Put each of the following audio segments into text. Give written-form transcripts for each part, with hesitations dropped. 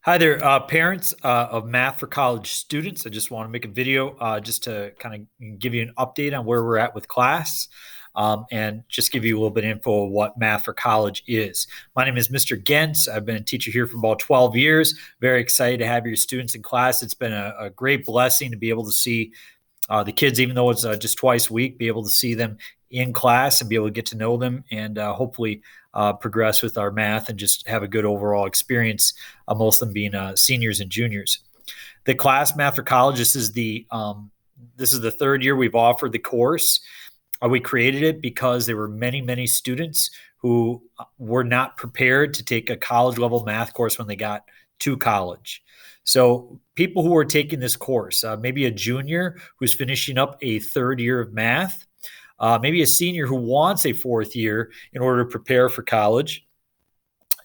Hi there, parents of Math for College students. I just want to make a video just to kind of give you an update on where we're at with class and just give you a little bit of info of what Math for College is. My name is Mr. Gentz. I've been a teacher here for about 12 years. Very excited to have your students in class. It's been a great blessing to be able to see the kids, even though it's just twice a week, be able to see them in class and be able to get to know them and hopefully progress with our math and just have a good overall experience, most of them being seniors and juniors. The class Math for College, this is the third year we've offered the course. We created it because there were many students who were not prepared to take a college level math course when they got to college. So people who are taking this course, maybe a junior who's finishing up a third year of math, maybe a senior who wants a fourth year in order to prepare for college,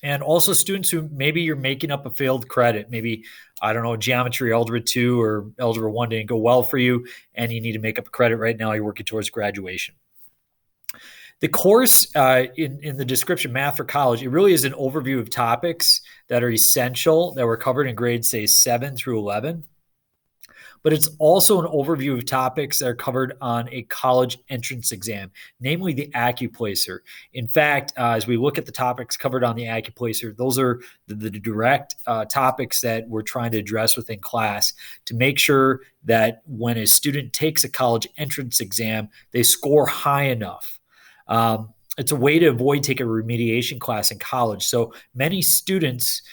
and also students who maybe you're making up a failed credit. Maybe, I don't know, geometry, algebra 2 or algebra 1 didn't go well for you, and you need to make up a credit right now. You're working towards graduation. The course in the description, Math for College, it really is an overview of topics that are essential that were covered in grades, say, 7 through 11. But it's also an overview of topics that are covered on a college entrance exam, namely the Accuplacer. In fact, as we look at the topics covered on the Accuplacer, those are the direct topics that we're trying to address within class to make sure that when a student takes a college entrance exam, they score high enough. It's a way to avoid taking a remediation class in college. So many students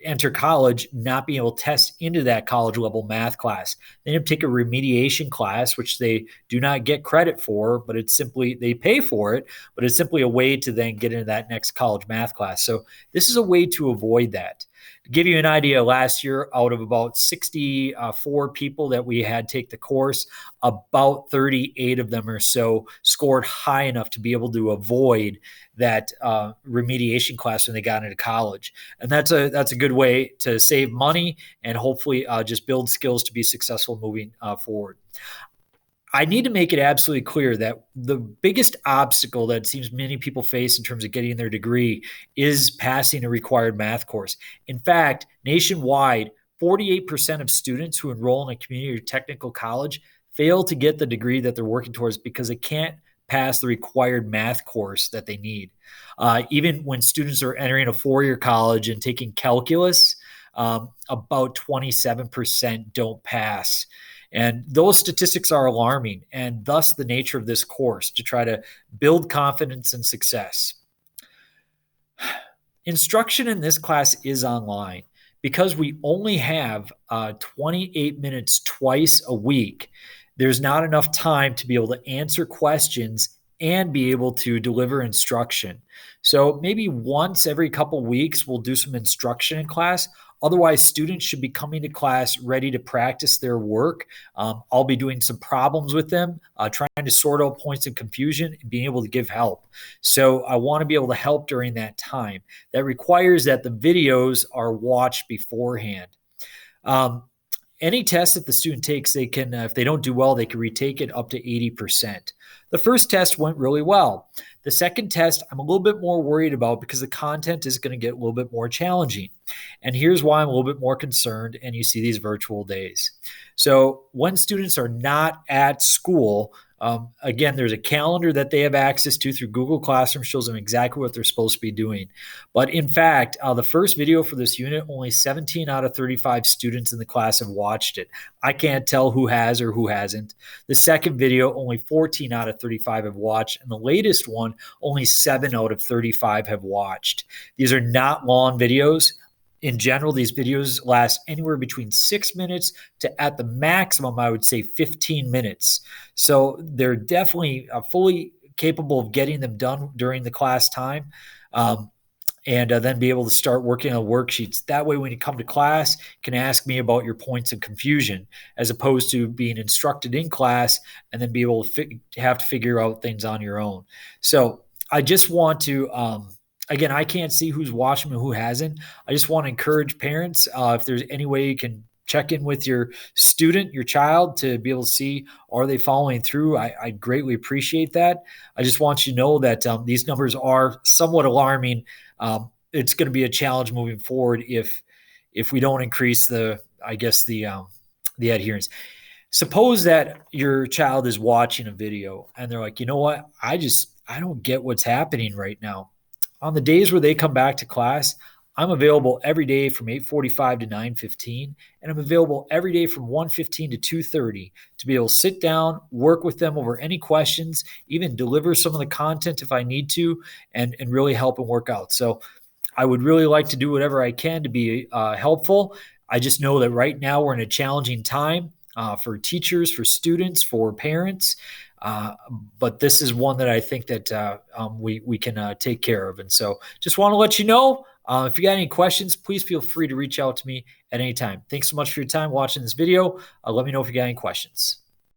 enter college not being able to test into that college level math class. They end up taking a remediation class, which they do not get credit for, but it's simply, they pay for it, but it's simply a way to then get into that next college math class. So this is a way to avoid that. To give you an idea, last year, out of about 64 people that we had take the course, about 38 of them or so scored high enough to be able to avoid that remediation class when they got into college. And that's a good way to save money and hopefully just build skills to be successful moving forward. I need to make it absolutely clear that the biggest obstacle that seems many people face in terms of getting their degree is passing a required math course. In fact, nationwide, 48% of students who enroll in a community or technical college fail to get the degree that they're working towards because they can't pass the required math course that they need. Even when students are entering a four-year college and taking calculus, about 27% don't pass. And those statistics are alarming, and thus the nature of this course to try to build confidence and success. Instruction in this class is online. Because we only have 28 minutes twice a week, there's not enough time to be able to answer questions and be able to deliver instruction. So maybe once every couple weeks, we'll do some instruction in class. Otherwise, students should be coming to class ready to practice their work. I'll be doing some problems with them, trying to sort out points of confusion and being able to give help. So I want to be able to help during that time. That requires that the videos are watched beforehand. Any test that the student takes, they can, if they don't do well, they can retake it up to 80%. The first test went really well. The second test, I'm a little bit more worried about because the content is going to get a little bit more challenging. And here's why I'm a little bit more concerned, and you see these virtual days. So when students are not at school, again, there's a calendar that they have access to through Google Classroom, shows them exactly what they're supposed to be doing. But in fact, the first video for this unit, only 17 out of 35 students in the class have watched it. I can't tell who has or who hasn't. The second video, only 14 out of 35 have watched. And the latest one, only 7 out of 35 have watched. These are not long videos. In general, these videos last anywhere between 6 minutes to, at the maximum, I would say 15 minutes. So they're definitely fully capable of getting them done during the class time. And then be able to start working on worksheets. That way, when you come to class, you can ask me about your points of confusion, as opposed to being instructed in class and then be able to have to figure out things on your own. So I just want to, again, I can't see who's watching and who hasn't. I just want to encourage parents, if there's any way you can check in with your student, your child, to be able to see, are they following through? I greatly appreciate that. I just want you to know that these numbers are somewhat alarming. It's going to be a challenge moving forward if if we don't increase the adherence. Suppose that your child is watching a video and they're like, you know what? I don't get what's happening right now. On the days where they come back to class, I'm available every day from 8:45 to 9:15, and I'm available every day from 1:15 to 2:30 to be able to sit down, work with them over any questions, even deliver some of the content if I need to, and really help them work out. So I would really like to do whatever I can to be helpful. I just know that right now we're in a challenging time for teachers, for students, for parents. But this is one that I think that we can take care of. And so just want to let you know, if you got any questions, please feel free to reach out to me at any time. Thanks so much for your time watching this video. Let me know if you got any questions.